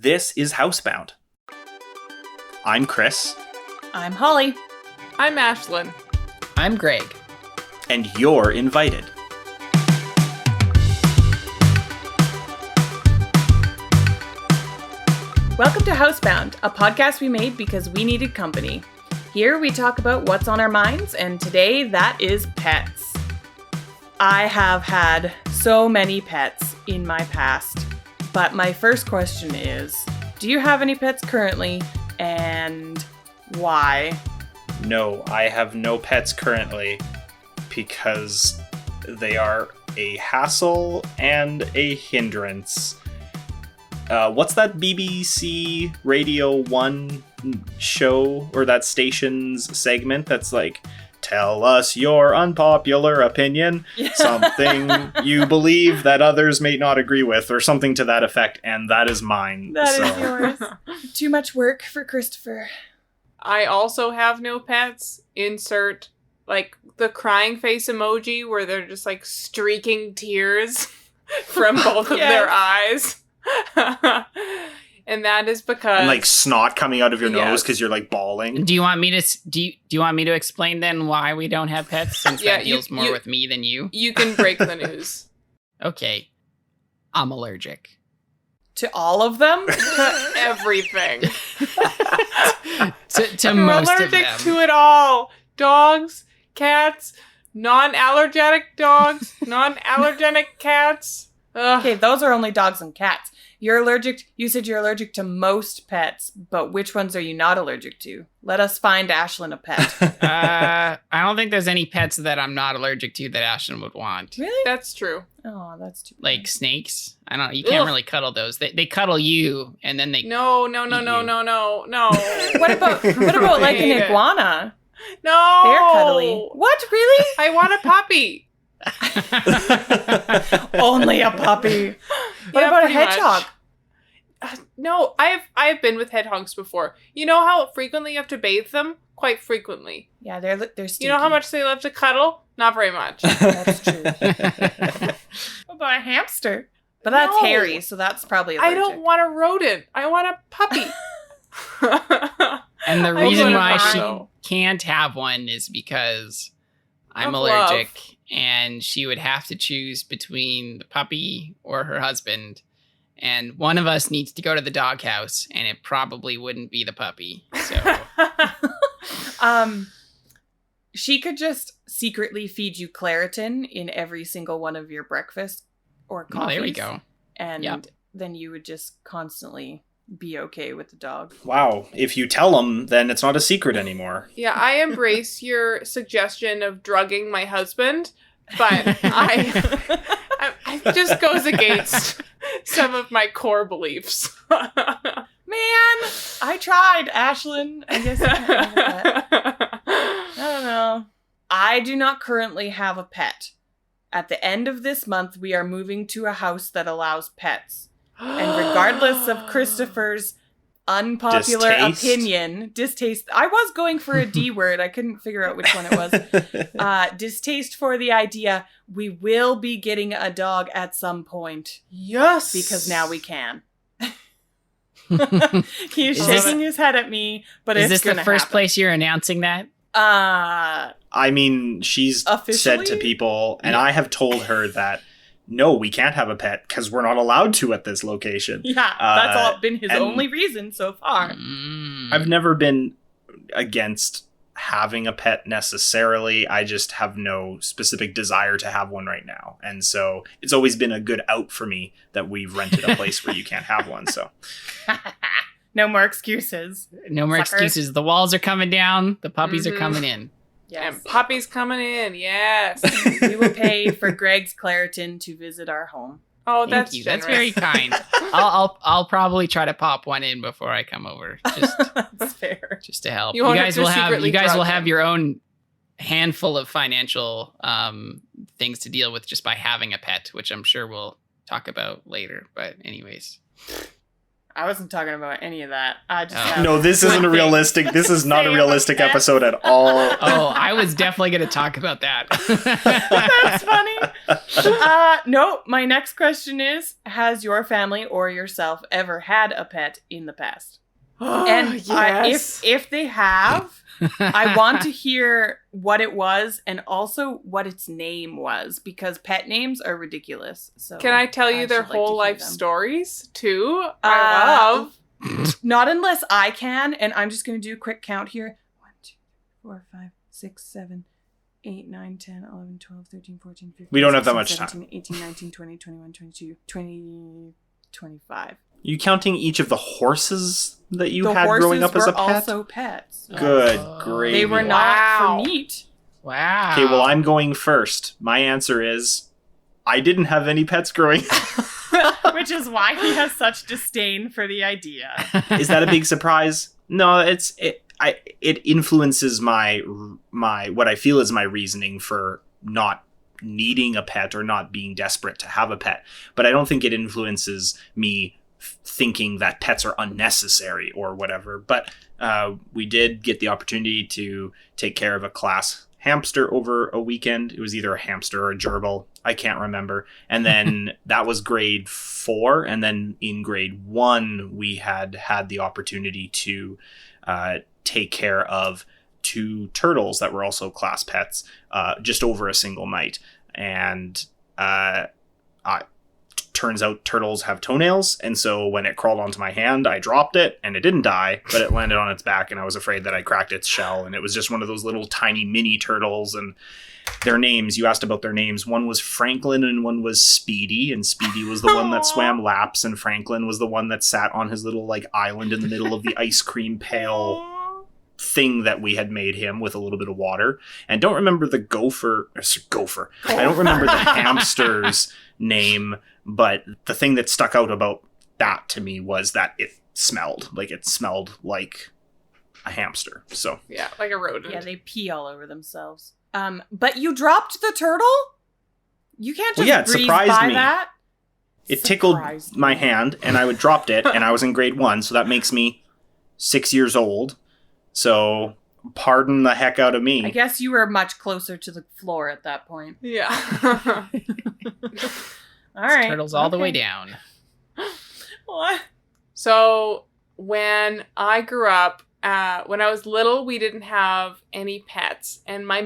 This is Housebound. I'm Chris. I'm Holly. I'm Ashlynn. I'm Greg. And you're invited. Welcome to Housebound, a podcast we made because we needed company. Here we talk about what's on our minds, and today that is pets. I have had so many pets in my past, but my first question is, do you have any pets currently, and why? No, I have no pets currently because they are a hassle and a hindrance. What's that BBC Radio 1 show, or that station's segment that's like, tell us your unpopular opinion, something you believe that others may not agree with, or something to that effect, and that is mine. That is yours. Too much work for Christopher. I also have no pets. Insert, like, the crying face emoji where they're just, like, streaking tears from both of their eyes. And that is because... And, like, snot coming out of your nose because you're, like, bawling. Do you want me to do you want me to explain then why we don't have pets, since that deals more with me than you? You can break the news. Okay. I'm allergic. To all of them? To everything. to most of them. Allergic to it all. Dogs, cats, non-allergenic dogs, non-allergenic cats. Ugh. Okay, those are only dogs and cats. You said you're allergic to most pets, but which ones are you not allergic to? Let us find Ashlynn a pet. I don't think there's any pets that I'm not allergic to that Ashlynn would want. Really? That's true. Oh, that's too bad. Like snakes. I don't know. You can't really cuddle those. They cuddle you, and then they No. What about like an iguana? No. They're cuddly. What, really? I want a puppy. Only a puppy. What about a hedgehog? No, I've been with hedgehogs before. You know how frequently you have to bathe them? Quite frequently. Yeah, they're stinky. You know how much they love to cuddle? Not very much. That's true. What about a hamster? But that's hairy, so that's probably allergic. I don't want a rodent. I want a puppy. And the reason why she can't have one is because I'm allergic. Love. And she would have to choose between the puppy or her husband. And one of us needs to go to the doghouse, and it probably wouldn't be the puppy. So, she could just secretly feed you Claritin in every single one of your breakfast or coffees. Oh, there we go. And then you would just constantly be okay with the dog. Wow. If you tell them, then it's not a secret anymore. Yeah, I embrace your suggestion of drugging my husband, but I just goes against some of my core beliefs. Man, I tried, Ashlynn. I guess I can't have a pet. I don't know. I do not currently have a pet. At the end of this month, we are moving to a house that allows pets. And regardless of Christopher's unpopular distaste, I was going for a D word. I couldn't figure out which one it was. Distaste for the idea, we will be getting a dog at some point. Yes! Because now we can. He's shaking his head at me, but it's Is this the first happen. place you're announcing that? I mean, she's said to people, and I have told her that, no, we can't have a pet because we're not allowed to at this location. Yeah, that's all been his only reason so far. I've never been against having a pet necessarily. I just have no specific desire to have one right now. And so it's always been a good out for me that we've rented a place where you can't have one. So no more excuses. No more excuses. The walls are coming down. The puppies are coming in. Yes. And puppies coming in, yes. We will pay for Greg's Claritin to visit our home. Oh, Thank you. That's very kind. I'll probably try to pop one in before I come over. That's fair. Just to help. You guys will have your own handful of financial things to deal with just by having a pet, which I'm sure we'll talk about later. But anyways. I wasn't talking about any of that. I just Oh. have No, this good isn't a things realistic. This is not a say realistic about pets. episode at all. Oh, I was definitely going to talk about that. That's funny. No, my next question is, has your family or yourself ever had a pet in the past? And yes. if they have, I want to hear what it was and also what its name was, because pet names are ridiculous. So Can I tell you their should like whole to hear life them. stories too? I love. Not unless I can, and I'm just going to do a quick count here. 1, 2, 4, 5, 6, 7, 8, 9, 10, 11, 12, 13, 14, 15. We don't have that 16, much 17, 18, 19, 20, 21, 22, 20, 25. You counting each of the horses that you The had horses growing up as a were pet? also pets. Good Oh. gravy. They were not Wow. for meat. Wow. Okay, well, I'm going first. My answer is I didn't have any pets growing up. Which is why he has such disdain for the idea. Is that a big surprise? No, it influences my what I feel is my reasoning for not needing a pet or not being desperate to have a pet. But I don't think it influences me thinking that pets are unnecessary or whatever. But we did get the opportunity to take care of a class hamster over a weekend. It was either a hamster or a gerbil. I can't remember. And then that was grade 4. And then in grade 1, we had the opportunity to take care of 2 turtles that were also class pets just over a single night. And turns out turtles have toenails, and so when it crawled onto my hand, I dropped it, and it didn't die, but it landed on its back, and I was afraid that I cracked its shell, and it was just one of those little tiny mini turtles. And their names, you asked about their names, one was Franklin and one was Speedy, and Speedy was the one that swam laps, and Franklin was the one that sat on his little island in the middle of the ice cream pail thing that we had made him with a little bit of water. And don't remember the gopher. I don't remember the hamster's name, but the thing that stuck out about that to me was that it smelled like a hamster. So Yeah, like a rodent. Yeah, they pee all over themselves. But you dropped the turtle? You can't just Well, yeah, it breeze surprised by me. that? it tickled Surprised my me. hand, and I would dropped it, and I was in grade 1, so that makes me 6 years old. So pardon the heck out of me. I guess you were much closer to the floor at that point. Yeah. All right. Turtles all the way Okay. down. What? So when I grew up, when I was little, we didn't have any pets, and my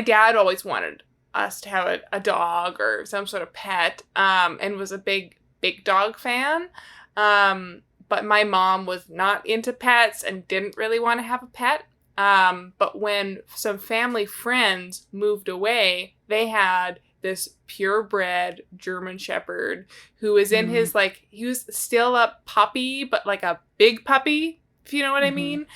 dad always wanted us to have a dog or some sort of pet, and was a big dog fan. But my mom was not into pets and didn't really want to have a pet. But when some family friends moved away, they had this purebred German Shepherd who was in his, he was still a puppy, but like a big puppy, if you know what I mean.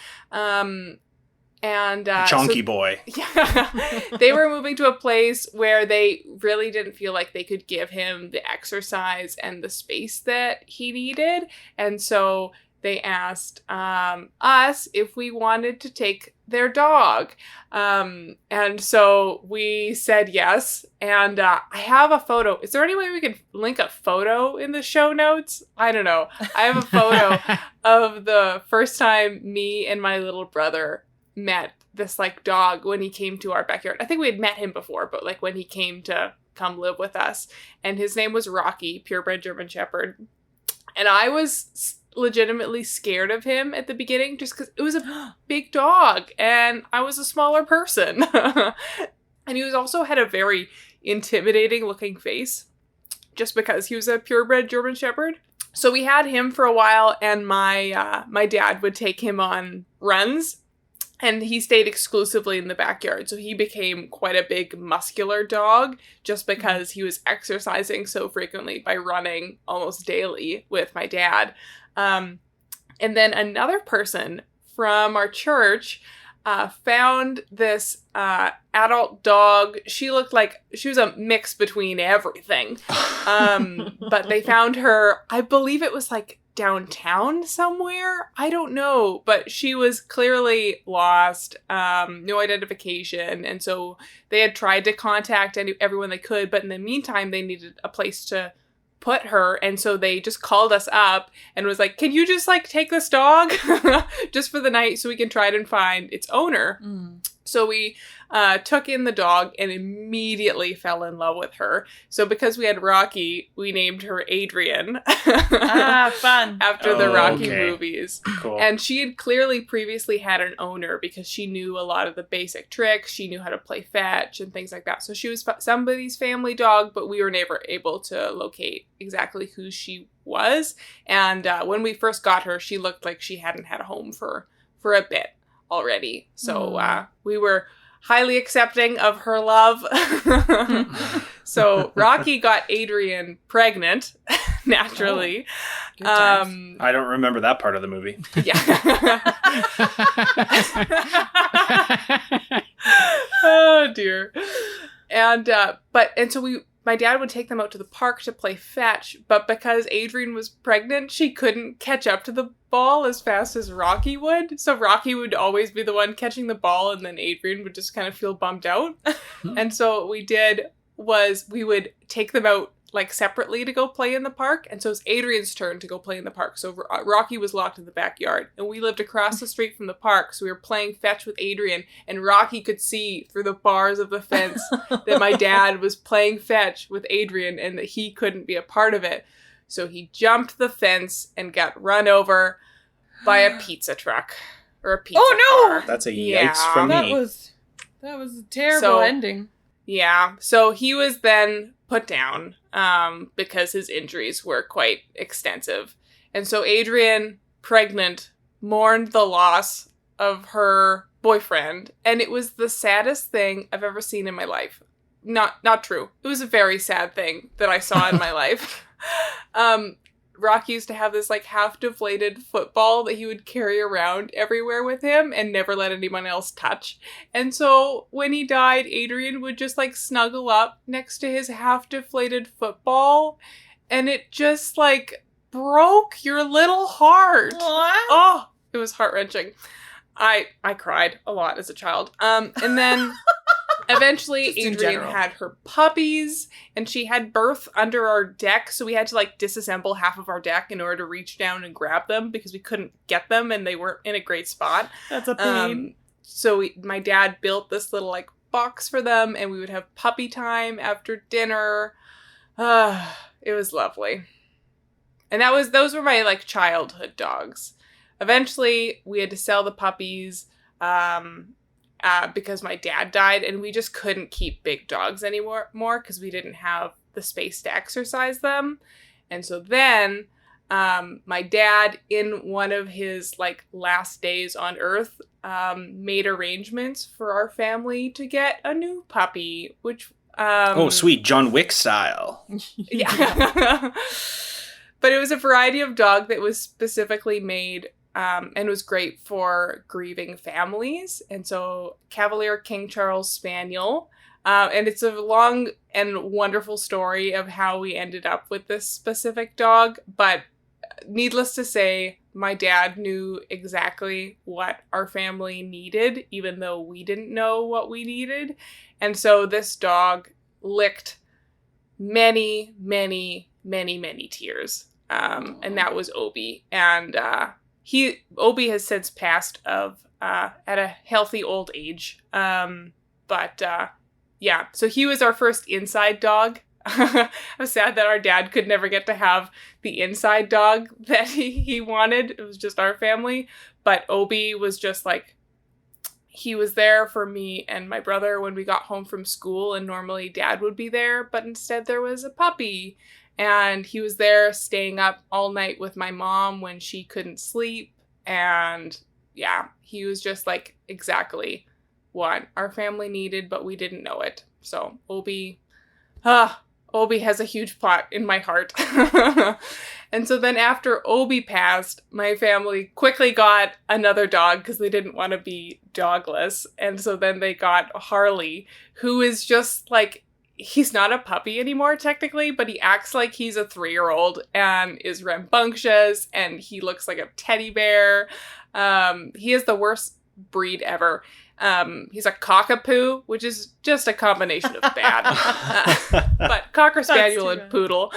Chonky boy. Yeah. They were moving to a place where they really didn't feel like they could give him the exercise and the space that he needed. And so they asked us if we wanted to take their dog. And so we said yes. And I have a photo. Is there any way we could link a photo in the show notes? I don't know. I have a photo of the first time me and my little brother met this dog when he came to our backyard. I think we had met him before, but when he came to come live with us, and his name was Rocky, purebred German Shepherd. And I was legitimately scared of him at the beginning just because it was a big dog and I was a smaller person. And he also had a very intimidating looking face just because he was a purebred German Shepherd. So we had him for a while, and my dad would take him on runs. And he stayed exclusively in the backyard. So he became quite a big muscular dog just because he was exercising so frequently by running almost daily with my dad. And then another person from our church found this adult dog. She looked like she was a mix between everything. But they found her, I believe it was downtown somewhere. I don't know, but she was clearly lost, no identification, and so they had tried to contact everyone they could, but in the meantime they needed a place to put her, and so they just called us up and was like, can you just like take this dog just for the night so we can try and find its owner? So we took in the dog and immediately fell in love with her. So because we had Rocky, we named her Adrian. Fun. After the Rocky okay. movies. Cool. And she had clearly previously had an owner because she knew a lot of the basic tricks. She knew how to play fetch and things like that. So she was somebody's family dog, but we were never able to locate exactly who she was. And when we first got her, she looked like she hadn't had a home for a bit already. So we were highly accepting of her love. So Rocky got Adrian pregnant, naturally. Good times. I don't remember that part of the movie. Yeah. Oh dear. And so my dad would take them out to the park to play fetch, but because Adrian was pregnant, she couldn't catch up to the ball as fast as Rocky would. So Rocky would always be the one catching the ball, and then Adrian would just kind of feel bummed out. And so what we did was we would take them out like separately to go play in the park. And so it's Adrian's turn to go play in the park. So Rocky was locked in the backyard, and we lived across the street from the park. So we were playing fetch with Adrian, and Rocky could see through the bars of the fence that my dad was playing fetch with Adrian and that he couldn't be a part of it. So he jumped the fence and got run over by a pizza truck or a pizza car. That's a yikes Yeah. from That me. was a terrible ending. Yeah. So he was then put down because his injuries were quite extensive. And so Adrian, pregnant, mourned the loss of her boyfriend. And it was the saddest thing I've ever seen in my life. Not true. It was a very sad thing that I saw in my life. Rocky used to have this like half deflated football that he would carry around everywhere with him and never let anyone else touch. And so when he died, Adrian would just like snuggle up next to his half deflated football, and it just like broke your little heart. Oh, it was heart-wrenching. I cried a lot as a child. And then eventually Adrian had her puppies, and she had birth under our deck, so we had to like disassemble half of our deck in order to reach down and grab them because we couldn't get them and they weren't in a great spot. That's a pain. So my dad built this little like box for them, and we would have puppy time after dinner. It was lovely. And those were my like childhood dogs. Eventually we had to sell the puppies because my dad died, and we just couldn't keep big dogs anymore because we didn't have the space to exercise them. And so then my dad, in one of his like last days on Earth, made arrangements for our family to get a new puppy, which oh, sweet, John Wick style. Yeah. But it was a variety of dog that was specifically made and was great for grieving families. And so Cavalier King Charles Spaniel. And it's a long and wonderful story of how we ended up with this specific dog. But needless to say, my dad knew exactly what our family needed, even though we didn't know what we needed. And so this dog licked many, many, many, many tears. And that was Obi. And Obi has since passed at a healthy old age. Yeah, so he was our first inside dog. I was sad that our dad could never get to have the inside dog that he wanted. It was just our family. But Obi was just like, he was there for me and my brother when we got home from school, and normally dad would be there, but instead there was a puppy. And he was there staying up all night with my mom when she couldn't sleep. And yeah, he was just like exactly what our family needed, but we didn't know it. So Obi has a huge plot in my heart. And so then after Obi passed, my family quickly got another dog because they didn't want to be dogless. And so then they got Harley, who is just like, he's not a puppy anymore technically, but he acts like he's a 3-year-old and is rambunctious, and he looks like a teddy bear. He is the worst breed ever. He's a cockapoo, which is just a combination of bad. But Cocker Spaniel and Poodle.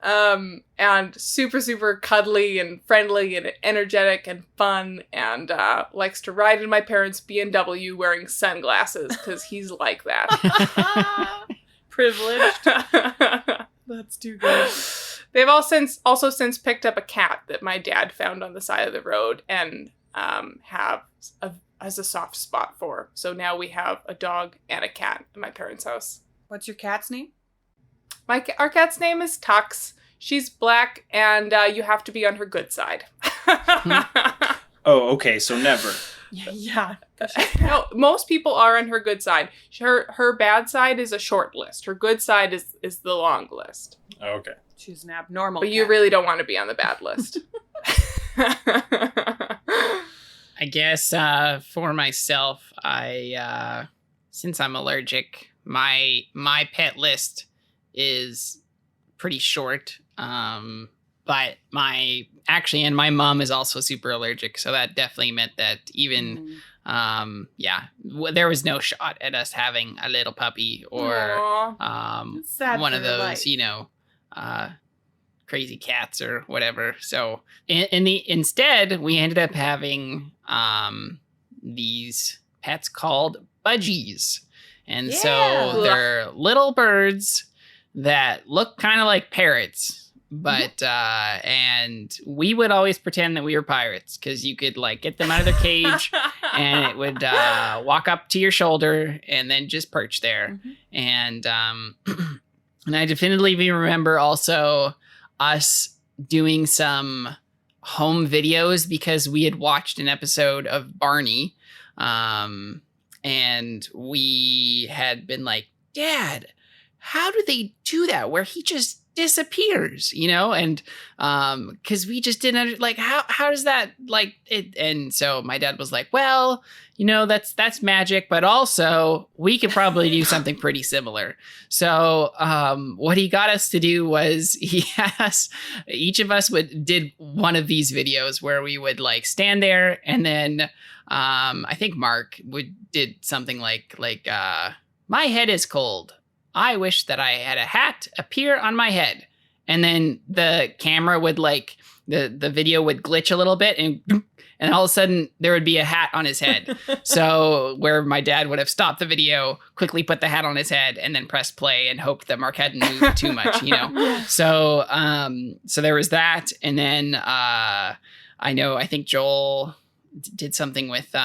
And super, super cuddly and friendly and energetic and fun, and likes to ride in my parents' BMW wearing sunglasses because he's like that. Privileged. That's too good. They've also since picked up a cat that my dad found on the side of the road and has a soft spot for. So now we have a dog and a cat at my parents' house. What's your cat's name? Our cat's name is Tux. She's black, and you have to be on her good side. Oh, okay, so never. Yeah. No, most people are on her good side. Her bad side is a short list. Her good side is the long list. Okay. She's an abnormal But cat. you really don't want to be on the bad list. I guess for myself, I since I'm allergic, my pet list is pretty short. But my mom is also super allergic, so that definitely meant that even there was no shot at us having a little puppy or It's sad one for of her those, life. crazy cats or whatever. So instead, we ended up having these pets called budgies, and so they're little birds that look kind of like parrots. But, and we would always pretend that we were pirates because you could like get them out of their cage and it would walk up to your shoulder and then just perch there. Mm-hmm. And I definitively remember also us doing some home videos because we had watched an episode of Barney. And we had been like, Dad, how do they do that where he just disappears, and because we just didn't like how does that like it. And so my dad was like, well, that's magic, but also we could probably do something pretty similar. So what he got us to do was each of us did one of these videos where we would like stand there, and then I think Mark did something like my head is cold, I wish that I had a hat appear on my head. And then the camera would like, the video would glitch a little bit and all of a sudden there would be a hat on his head. So where my dad would have stopped the video, quickly put the hat on his head and then press play and hoped that Mark hadn't moved too much, So, so there was that. And then I think Joel did something with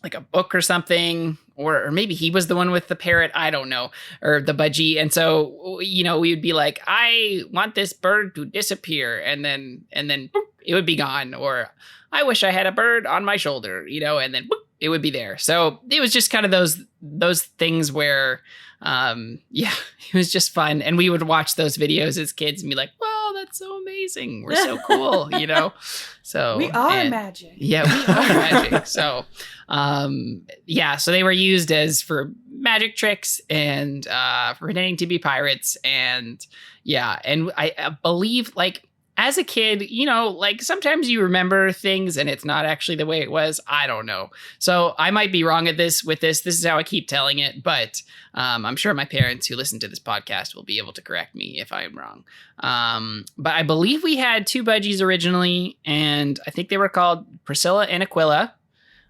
like a book or something, or maybe he was the one with the parrot, I don't know, or the budgie. And so, we would be like, I want this bird to disappear. And then boop, it would be gone. Or I wish I had a bird on my shoulder, and then boop, it would be there. So it was just kind of those things where, it was just fun. And we would watch those videos as kids and be like, wow, that's so amazing. We're so cool, So we are magic. Yeah, we are magic. So, so they were used for magic tricks and for pretending to be pirates. And and I believe like as a kid, like sometimes you remember things and it's not actually the way it was. I don't know. So I might be wrong with this. This is how I keep telling it. But I'm sure my parents who listen to this podcast will be able to correct me if I'm wrong. But I believe we had two budgies originally, and I think they were called Priscilla and Aquila,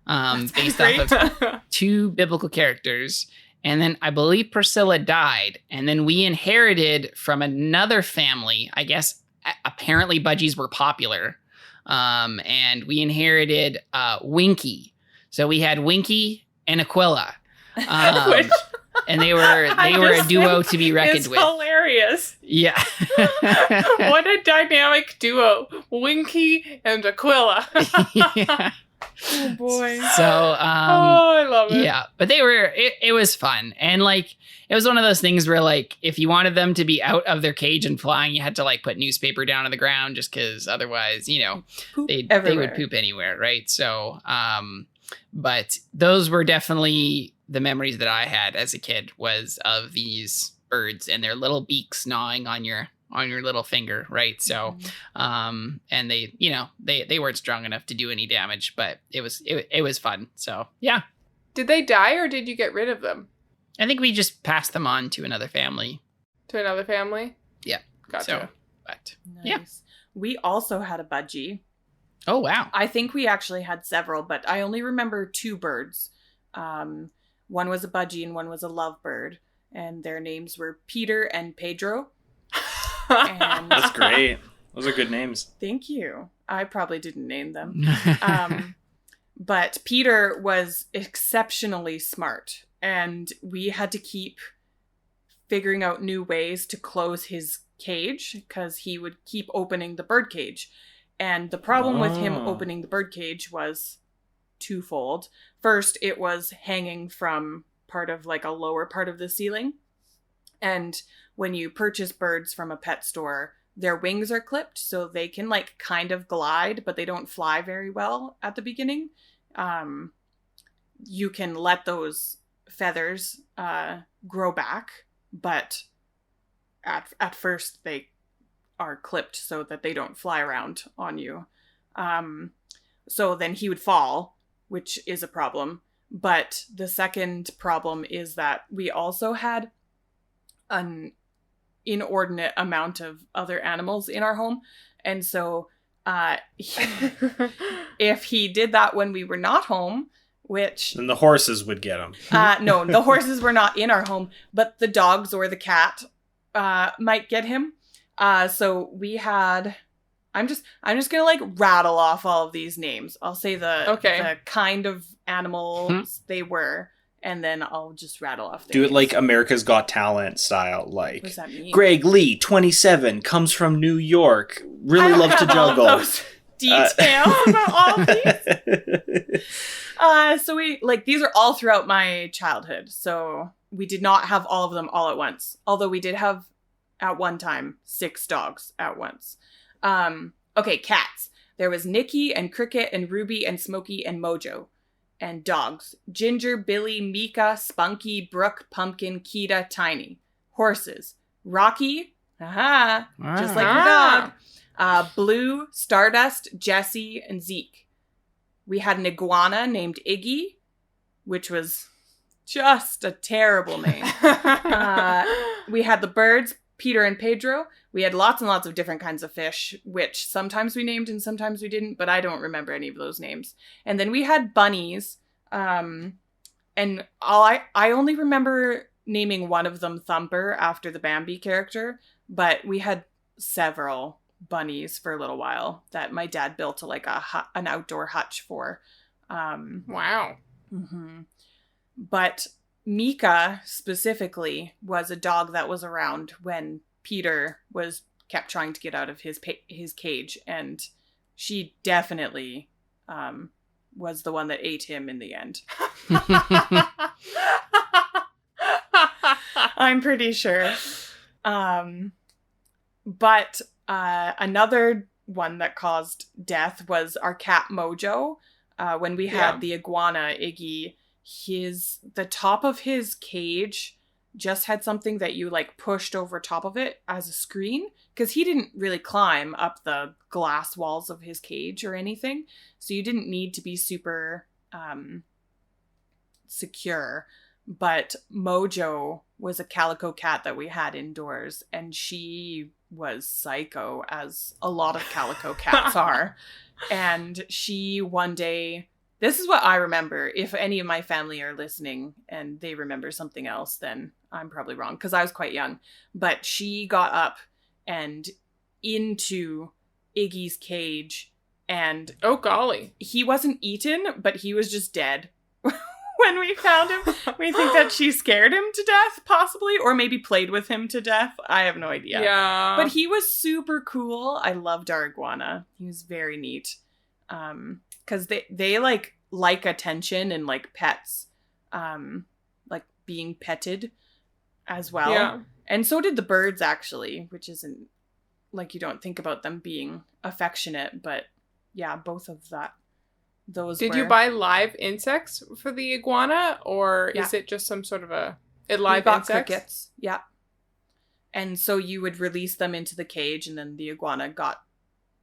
based off of two biblical characters. And then I believe Priscilla died, and then we inherited from another family, I guess. Apparently budgies were popular, and we inherited Winky. So we had Winky and Aquila, and they were a duo to be reckoned with. Hilarious. Yeah. What a dynamic duo, Winky and Aquila. Yeah. Oh boy. So I love it. Yeah, but it was fun. And like it was one of those things where like if you wanted them to be out of their cage and flying, you had to like put newspaper down on the ground just because otherwise, they would poop anywhere, right? So but those were definitely the memories that I had as a kid was of these birds and their little beaks gnawing on your little finger, right? So and they weren't strong enough to do any damage, but it was fun. So yeah. Did they die or did you get rid of them? I think we just passed them on to another family. To another family? Yeah. Gotcha. So, but Nice. Yeah. We also had a budgie. oh wow, I think we actually had several, but I only remember 2 birds. One was a budgie and one was a lovebird, and their names were Peter and Pedro. And That's great. Those are good names. thank you. I probably didn't name them. But Peter was exceptionally smart, and we had to keep figuring out new ways to close his cage because he would keep opening the bird cage. And the problem with him opening the bird cage was twofold. First, it was hanging from part of like a lower part of the ceiling. And when you purchase birds from a pet store, their wings are clipped so they can like kind of glide, but they don't fly very well at the beginning. You can let those feathers grow back, but at first they are clipped so that they don't fly around on you. So then he would fall, which is a problem. But the second problem is that we also had an inordinate amount of other animals in our home. And so if he did that when we were not home, which... Then the horses would get them. no, the horses were not in our home, but the dogs or the cat might get him. So we had... I'm just gonna like rattle off all of these names. I'll say the kind of animals they were, and then I'll just rattle off. Do names. it like America's Got Talent style. What Like does that mean? Greg Lee, 27, comes from New York. I Really don't loves to have all of juggle. those details about all of these. So we like these are all throughout my childhood. So we did not have all of them all at once. Although we did have at one time 6 dogs at once. Okay, cats. There was Nikki and Cricket and Ruby and Smokey and Mojo. And dogs. Ginger, Billy, Mika, Spunky, Brooke, Pumpkin, Kita, Tiny. Horses. Rocky. Aha. Just like your dog. Blue, Stardust, Jessie, and Zeke. We had an iguana named Iggy, which was just a terrible name. We had the birds, Peter and Pedro. We had lots and lots of different kinds of fish, which sometimes we named and sometimes we didn't, but I don't remember any of those names. And then we had bunnies, and I only remember naming one of them Thumper after the Bambi character, but we had several bunnies for a little while that my dad built an outdoor hutch for. Wow. Mm-hmm. But Mika specifically was a dog that was around when Peter kept trying to get out of his cage, and she definitely was the one that ate him in the end. I'm pretty sure. But another one that caused death was our cat Mojo. When we had the iguana Iggy, the top of his cage just had something that you like pushed over top of it as a screen, because he didn't really climb up the glass walls of his cage or anything, so you didn't need to be super secure. But Mojo was a calico cat that we had indoors, and she was psycho, as a lot of calico cats are. And she one day, this is what I remember. If any of my family are listening and they remember something else, then I'm probably wrong, because I was quite young. But she got up and into Iggy's cage, and oh golly, he wasn't eaten, but he was just dead. When we found him, we think that she scared him to death, possibly, or maybe played with him to death. I have no idea. Yeah. But he was super cool. I loved our iguana. He was very neat. Because they like attention and like pets, like being petted as well. Yeah. And so did the birds, actually, which isn't like, you don't think about them being affectionate, but yeah, both of that. Did you buy live insects for the iguana, or Yeah. is it just some sort of live We got insects? crickets. Yeah. And so you would release them into the cage, and then the iguana got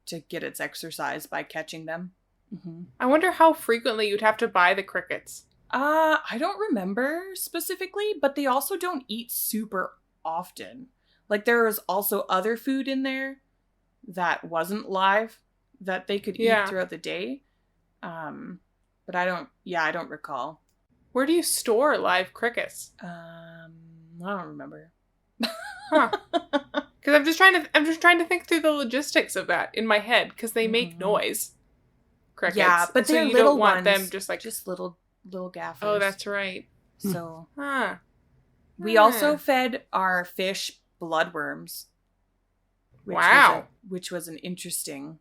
to get its exercise by catching them. Mm-hmm. I wonder how frequently you'd have to buy the crickets. I don't remember specifically, but they also don't eat super often. Like there was also other food in there that wasn't live that they could eat throughout the day. But I don't recall. Where do you store live crickets? I don't remember. Huh. Because I'm just trying to think through the logistics of that in my head because they make noise. Crickets. Yeah, but so they're you little don't want ones. them just little gaffers. Oh, that's right. So Huh. we also fed our fish bloodworms. Which was an interesting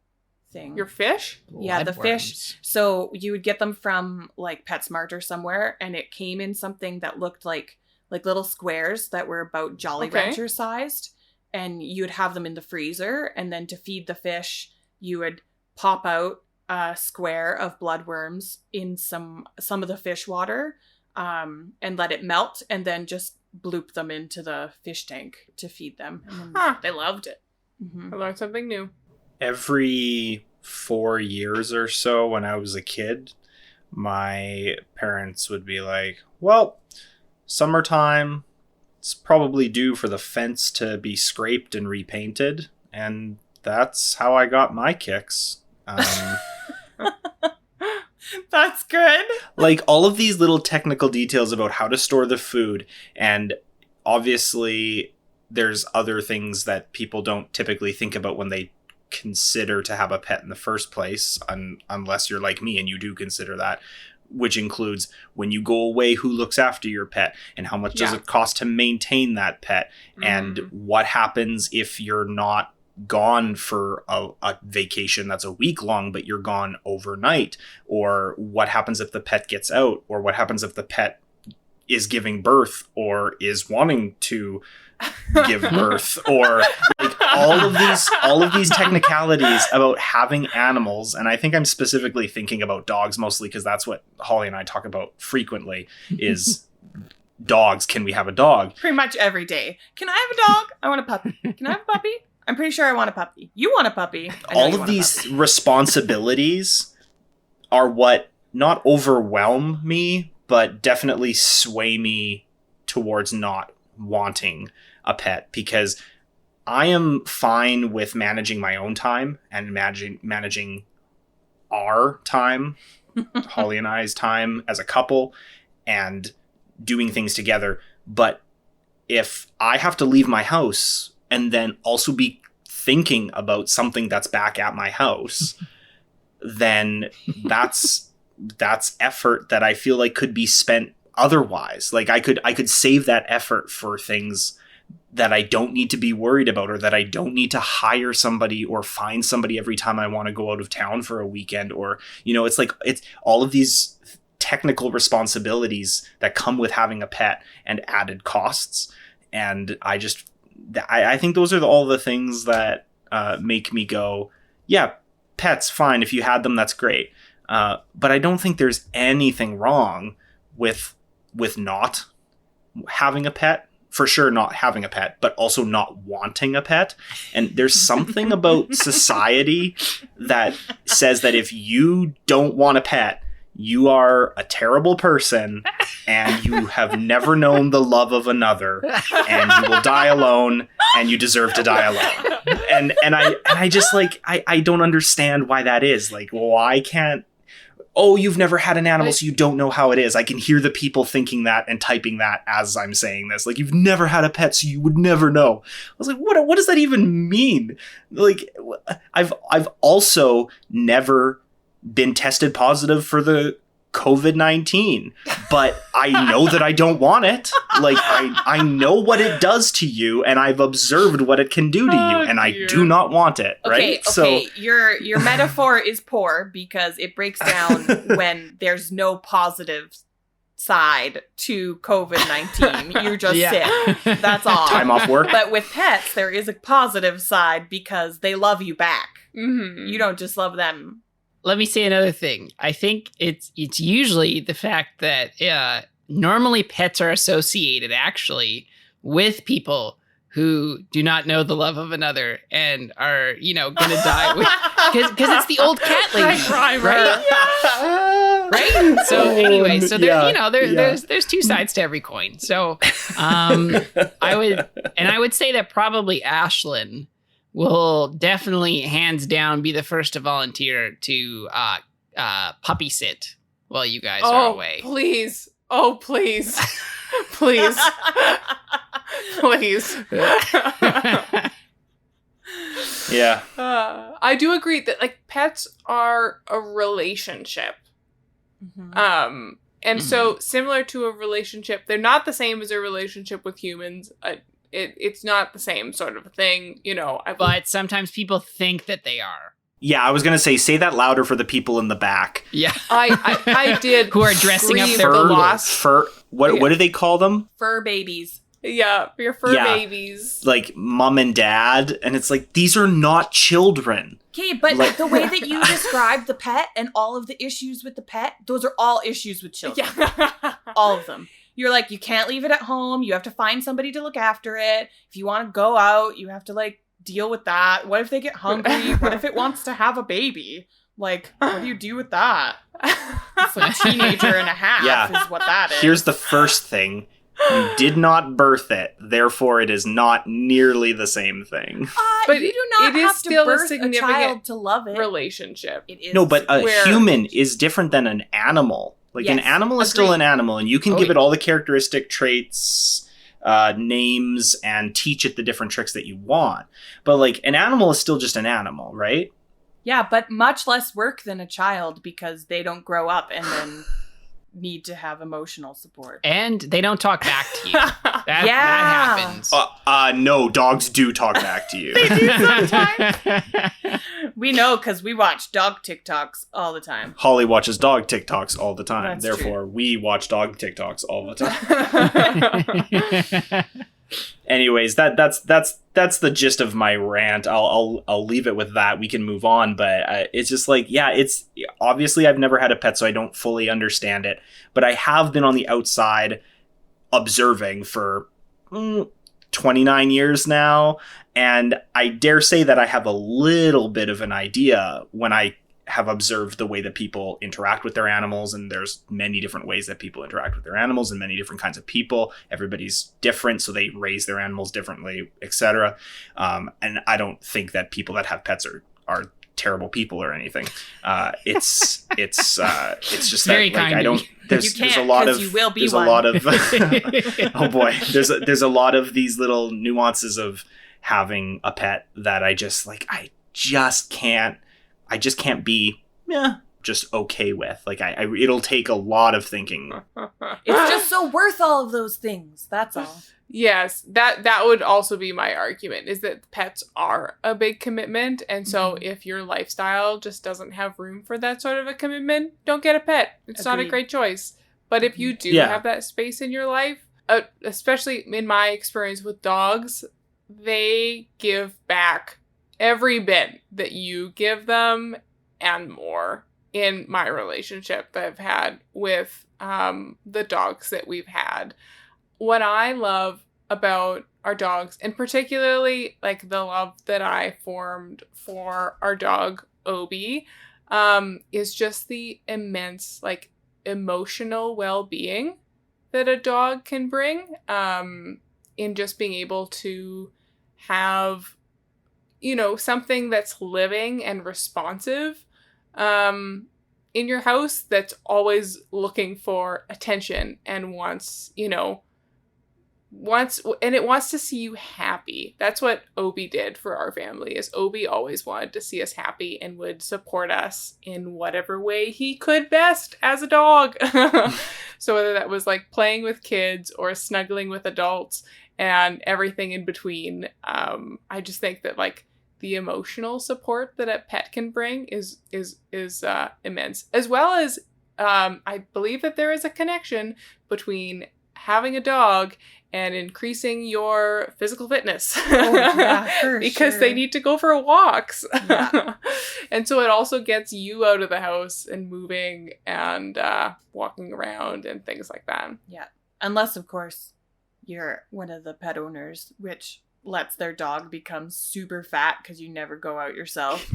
thing. Your fish? Yeah, the fish. So you would get them from like PetSmart or somewhere, and it came in something that looked like little squares that were about Jolly Rancher sized, and you'd have them in the freezer, and then to feed the fish, you would pop out a square of bloodworms in some of the fish water, and let it melt, and then just bloop them into the fish tank to feed them. And they loved it. I learned something new. Every 4 years or so when I was a kid, my parents would be like, well, summertime, it's probably due for the fence to be scraped and repainted. And that's how I got my kicks. That's good. Like all of these little technical details about how to store the food. And obviously there's other things that people don't typically think about when they consider to have a pet in the first place, unless you're like me and you do consider that, which includes when you go away, who looks after your pet and how much does it cost to maintain that pet, and what happens if you're not gone for a vacation that's a week long but you're gone overnight, or what happens if the pet gets out, or what happens if the pet is giving birth or is wanting to give birth, or like all of these technicalities about having animals. And I think I'm specifically thinking about dogs mostly because that's what Holly and I talk about frequently is dogs. Can we have a dog? Pretty much every day. Can I have a dog? I want a puppy. Can I have a puppy? I'm pretty sure I want a puppy. You want a puppy. All of these responsibilities are what not overwhelm me, but definitely sway me towards not wanting a pet, because I am fine with managing my own time and managing our time, Holly and I's time as a couple, and doing things together. But if I have to leave my house and then also be thinking about something that's back at my house, then that's effort that I feel like could be spent otherwise. Like I could save that effort for things that I don't need to be worried about, or that I don't need to hire somebody or find somebody every time I want to go out of town for a weekend, or, it's like, it's all of these technical responsibilities that come with having a pet and added costs. And I think those are all the things that make me go, yeah, pets, fine. If you had them, that's great. But I don't think there's anything wrong with not having a pet. For sure not having a pet, but also not wanting a pet. And there's something about society that says that if you don't want a pet, you are a terrible person and you have never known the love of another, and you will die alone and you deserve to die alone. And I just like, I don't understand why that is. Like, why can't, oh, you've never had an animal, so you don't know how it is. I can hear the people thinking that and typing that as I'm saying this. Like, you've never had a pet, so you would never know. I was like, what does that even mean? Like, I've also never been tested positive for the COVID-19, but I know that I don't want it. Like, I know what it does to you, and I've observed what it can do to you, and I do not want it, right? Okay, so your metaphor is poor because it breaks down when there's no positive side to COVID-19. You're just sick. That's all. Time off work. But with pets, there is a positive side because they love you back. Mm-hmm. You don't just love them. Let me say another thing. I think it's usually the fact that normally pets are associated actually with people who do not know the love of another and are, going to die because it's the old cat lady, right? Right? So anyway, so there, Yeah, there's two sides to every coin. So I would say that probably Ashlynn will definitely hands down be the first to volunteer to puppy sit while you guys are away. Please. Oh, please. Please. Please. Yeah. I do agree that like pets are a relationship. Mhm. And so similar to a relationship, they're not the same as a relationship with humans. It's not the same sort of thing, you know. But sometimes people think that they are. Yeah, I was going to say that louder for the people in the back. Yeah. I did Who are dressing up scream their the poodles. loss. What do they call them? Fur babies. Yeah, your fur Yeah. babies. Like mom and dad, and it's like these are not children. Okay, but Like- the way that you described the pet and all of the issues with the pet, those are all issues with children. Yeah. All of them. You're like, you can't leave it at home. You have to find somebody to look after it. If you want to go out, you have to like deal with that. What if they get hungry? What if it wants to have a baby? Like, what do you do with that? It's a teenager and a half Yeah. is what that is. Here's the first thing. You did not birth it, therefore it is not nearly the same thing. But you do not it is have still to a birth a significant child to love it. relationship. It is. No, but a Where- human is different than an animal. Like an Yes, animal is still agreed. an animal, and you can Oh, give yeah. it all the characteristic traits, names, and teach it the different tricks that you want. But like an animal is still just an animal, right? Yeah, but much less work than a child because they don't grow up and then need to have emotional support. And they don't talk back to you. That Yeah. happens. No, dogs do talk back to you. We know because we watch dog TikToks all the time. Holly watches dog TikToks all the time. That's Therefore, we watch dog TikToks all the time. Anyways, that's the gist of my rant. I'll leave it with that. We can move on, but it's just like, yeah, it's obviously I've never had a pet, so I don't fully understand it. But I have been on the outside observing for 29 years now, and I dare say that I have a little bit of an idea when I have observed the way that people interact with their animals, and there's many different ways that people interact with their animals and many different kinds of people. Everybody's different, so they raise their animals differently, etc. And I don't think that people that have pets are terrible people or anything. It's just Very that like kind I of don't. you. There's You can't, a lot 'cause of you will be there's one. a lot of oh boy, there's a lot of these little nuances of having a pet that I just can't be just okay with. Like I it'll take a lot of thinking. It's just so worth all of those things. That's all. Yes, that would also be my argument, is that pets are a big commitment, and so Mhm. if your lifestyle just doesn't have room for that sort of a commitment, don't get a pet. It's not a Agreed. great choice. But if you do Yeah. have that space in your life, especially in my experience with dogs, they give back every bit that you give them and more. In my relationship that I've had with the dogs that we've had, what I love about our dogs, and particularly like the love that I formed for our dog Obi, is just the immense like emotional well-being that a dog can bring, in just being able to have, you know, something that's living and responsive in your house, that's always looking for attention and wants to see you happy. That's what Obi did for our family. Is Obi always wanted to see us happy and would support us in whatever way he could best as a dog. So whether that was like playing with kids or snuggling with adults and everything in between, I just think that like the emotional support that a pet can bring is immense, as well as I believe that there is a connection between having a dog and increasing your physical fitness. Oh, yeah, for because they sure. need to go for walks. Yeah. And so it also gets you out of the house and moving and walking around and things like that. Yeah. Unless, of course, you're one of the pet owners, which lets their dog become super fat because you never go out yourself.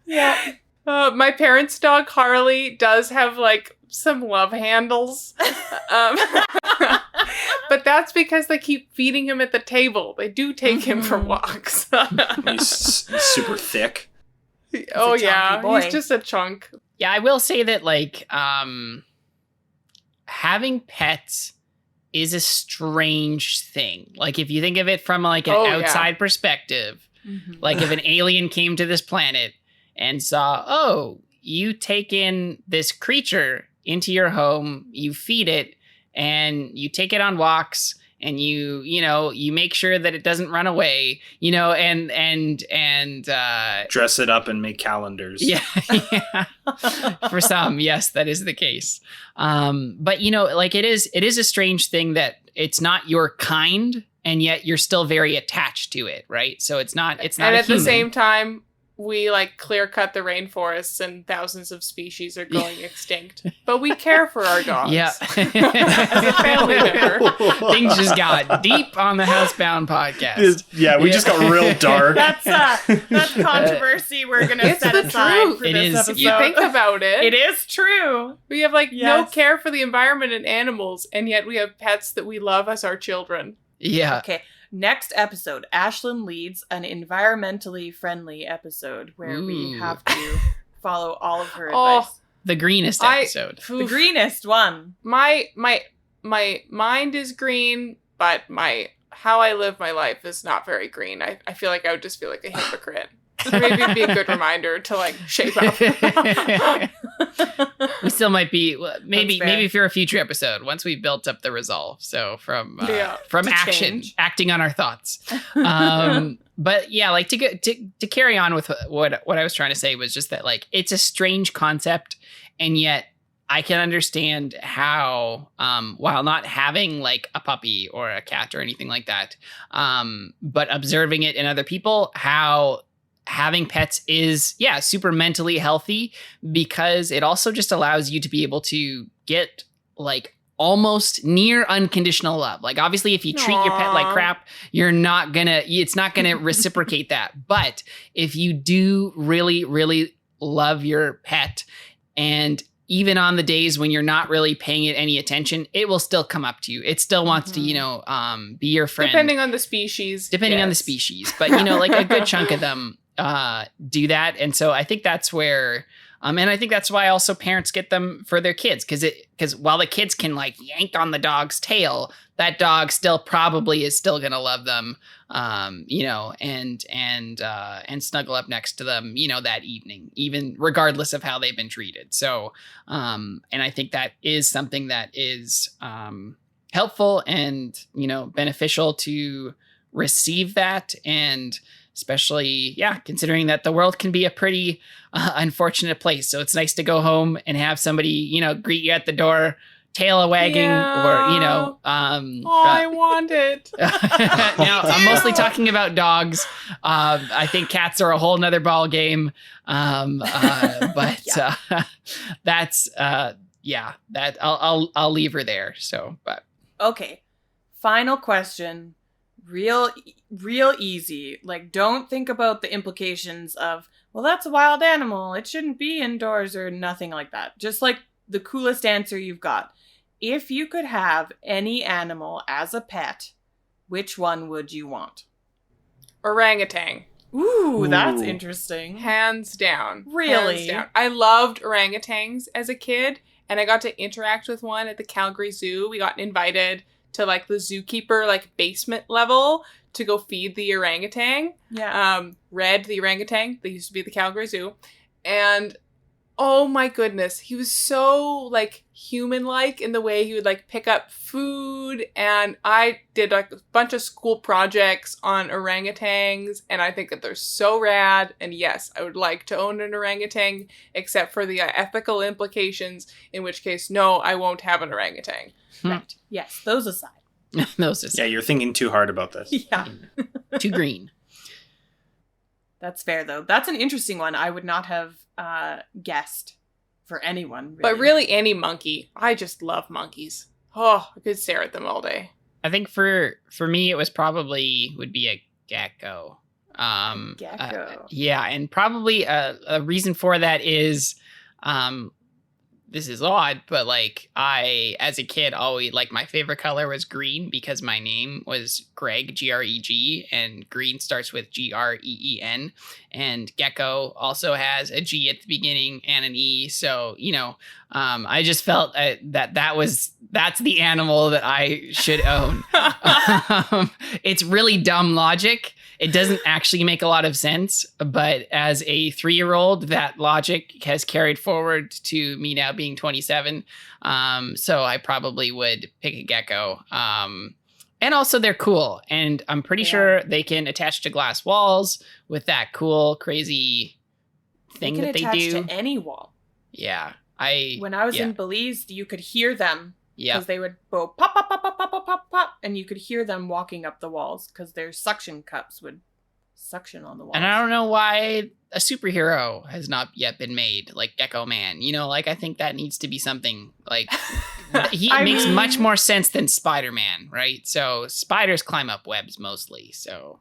Yeah. My parents' dog Harley does have like some love handles. But that's because they keep feeding him at the table. They do take him for walks. He's super thick. Oh a chunky yeah, boy. he's just a chunk. Yeah, I will say that like having pets is a strange thing. Like if you think of it from like an outside perspective, like if an alien came to this planet and saw, oh, you take in this creature into your home, you feed it, and you take it on walks, and you make sure that it doesn't run away, and Dress it up and make calendars. yeah. For some, yes, that is the case. But like it is a strange thing that it's not your kind, and yet you're still very attached to it, right? So it's not. And at the same time, we like clear cut the rainforests and thousands of species are going extinct. But we care for our dogs. Yeah. As a family member. Things just got deep on the Housebound podcast. We just got real dark. That's controversy we're gonna It's set the aside truth. for It this is. episode. You think about it. It is true. We have like no Yes. care for the environment and animals, and yet we have pets that we love as our children. Yeah. Okay. Next episode, Ashlynn leads an environmentally friendly episode where we Ooh. have to follow all of her Oh, advice. The greenest episode. The greenest one. My mind is green, but how I live my life is not very green. I feel like I would just feel like a hypocrite. Maybe it'd be a good reminder to like shape up. We still might be maybe That's fair. for a future episode once we've built up the resolve. So from To action, change. acting on our thoughts. But yeah, like to carry on with what I was trying to say was just that like it's a strange concept, and yet I can understand how while not having like a puppy or a cat or anything like that, but observing it in other people, how having pets is super mentally healthy, because it also just allows you to be able to get like almost near unconditional love. Like obviously if you treat your pet like Aw. crap, it's not gonna reciprocate that. But if you do really, really love your pet, and even on the days when you're not really paying it any attention, it will still come up to you. It still wants to, be your friend. Depending on the species. Depending on the yes. species. But, like a good chunk of them do that. And so I think that's where, and I think that's why also parents get them for their kids. Because while the kids can like yank on the dog's tail, that dog still probably is still going to love them, and snuggle up next to them, that evening, even regardless of how they've been treated. So, and I think that is something that is helpful and, beneficial to receive that. And especially, considering that the world can be a pretty unfortunate place. So it's nice to go home and have somebody, greet you at the door, tail a wagging, or I want it. now I'm mostly talking about dogs. I think cats are a whole nother ball game. But that's that I'll leave her there. So, but Okay. Final question. Real easy. Like, don't think about the implications of, well, that's a wild animal, it shouldn't be indoors, or nothing like that. Just like the coolest answer you've got. If you could have any animal as a pet, which one would you want? Orangutan. Ooh, that's Ooh. interesting. Hands down. Really? Hands down. I loved orangutans as a kid, and I got to interact with one at the Calgary Zoo. We got invited to like the zookeeper like basement level to go feed the orangutan. Yeah. Red, the orangutan, they used to be at the Calgary Zoo. And oh my goodness, he was so like human-like in the way he would like pick up food. And I did like a bunch of school projects on orangutans, and I think that they're so rad. And yes, I would like to own an orangutan, except for the ethical implications, in which case, no, I won't have an orangutan. Right. Yes, those aside. those is You're thinking too hard about this. Yeah. too green. That's fair, though. That's an interesting one. I would not have guessed for anyone. Really. But really, any monkey. I just love monkeys. Oh, I could stare at them all day. I think for me, it would be a gecko. Gecko. Yeah, and probably a reason for that is, this is odd, but like I, as a kid, always like my favorite color was green because my name was Greg, Greg, and green starts with Green, and gecko also has a G at the beginning and an E. So, I just felt that's the animal that I should own. It's really dumb logic. It doesn't actually make a lot of sense, but as a 3-year-old, that logic has carried forward to me now being 27. So I probably would pick a gecko. And also they're cool. And I'm pretty sure they can attach to glass walls with that cool, crazy thing that they do. They can attach to any wall. Yeah. When I was in Belize, you could hear them. Yeah. Because they would go pop, pop, pop, pop, pop, pop, pop, pop, and you could hear them walking up the walls because their suction cups would suction on the walls. And I don't know why a superhero has not yet been made, like Gecko Man. I think that needs to be something like he makes much more sense than Spider-Man, right? So spiders climb up webs mostly. So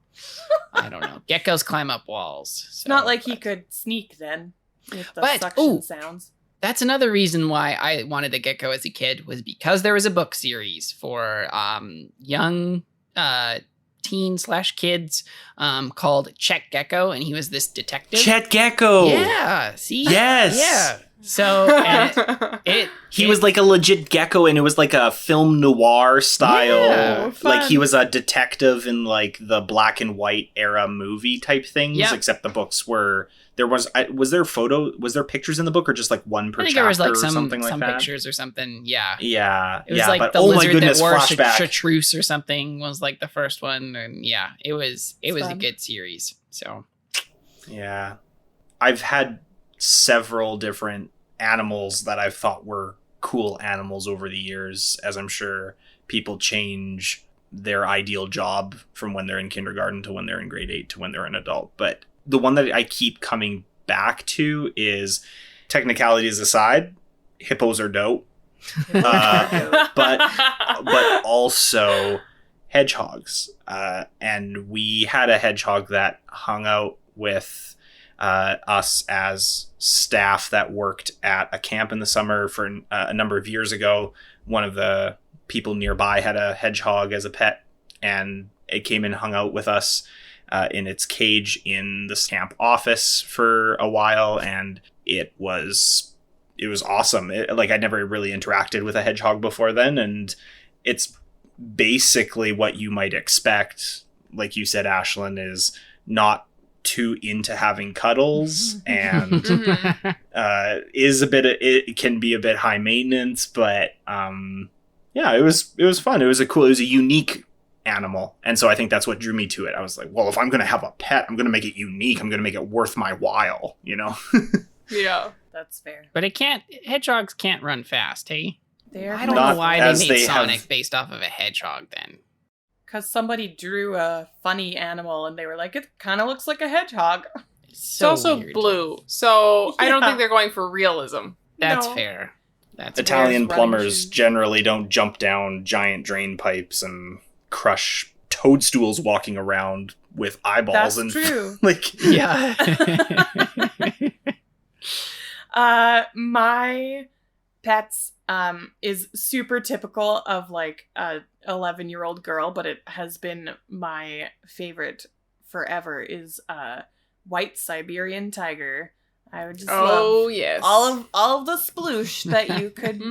I don't know. Geckos climb up walls. So, it's not like he could sneak then with the suction sounds. That's another reason why I wanted a gecko as a kid, was because there was a book series for young teen/kids called Chet Gecko, and he was this detective. Chet Gecko! Yeah, see? Yes! Yeah. So he was like a legit gecko, and it was like a film noir style. Like he was a detective in like the black and white era movie type things, except the books were... Was there pictures in the book, or just like one per chapter? I think there was like some pictures or something. Yeah. Yeah. It was like the lizard that wore chartreuse or something was like the first one. And yeah, it was a good series. So. Yeah. I've had several different animals that I've thought were cool animals over the years, as I'm sure people change their ideal job from when they're in kindergarten to when they're in grade 8 to when they're an adult. But the one that I keep coming back to is, technicalities aside, hippos are dope. But also hedgehogs. And we had a hedgehog that hung out with us as staff that worked at a camp in the summer for a number of years ago. One of the people nearby had a hedgehog as a pet, and it came and hung out with us in its cage in the camp office for a while, and it was awesome. I'd never really interacted with a hedgehog before then, and it's basically what you might expect. Like you said, Ashlynn is not too into having cuddles, and it can be a bit high maintenance, but it was fun. It was a unique animal, and so I think that's what drew me to it. I was like, well, if I'm gonna have a pet, I'm gonna make it unique. I'm gonna make it worth my while, Yeah, that's fair. But hedgehogs can't run fast, hey? I don't know why they made Sonic based off of a hedgehog then. Because somebody drew a funny animal and they were like, it kind of looks like a hedgehog. It's also weird. Blue, so I don't think they're going for realism. That's fair. Italian plumbers generally don't jump down giant drain pipes and crush toadstools walking around with eyeballs. That's true. My pets is super typical of like a 11-year-old girl, but it has been my favorite forever, is white Siberian tiger. I would just love all of the sploosh that you could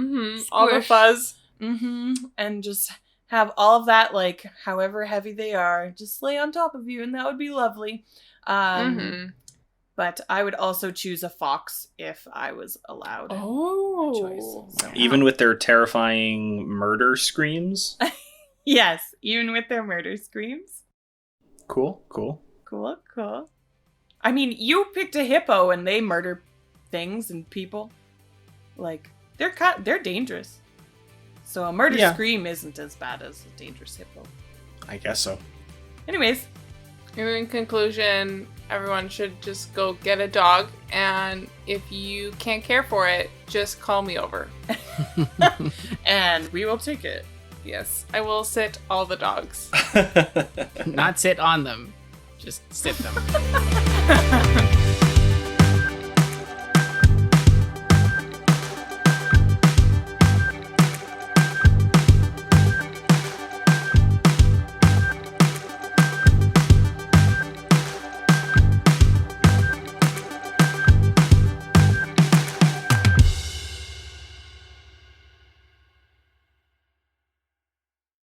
all the fuzz. And just have all of that, like, however heavy they are, just lay on top of you, and that would be lovely. But I would also choose a fox if I was allowed a choice. So. Even with their terrifying murder screams? Yes, even with their murder screams. Cool. I mean, you picked a hippo and they murder things and people. Like, they're dangerous. So a murder scream isn't as bad as a dangerous hippo. I guess so. Anyways. In conclusion, everyone should just go get a dog, and if you can't care for it, just call me over. And we will take it. Yes, I will sit all the dogs. Not sit on them. Just sip them.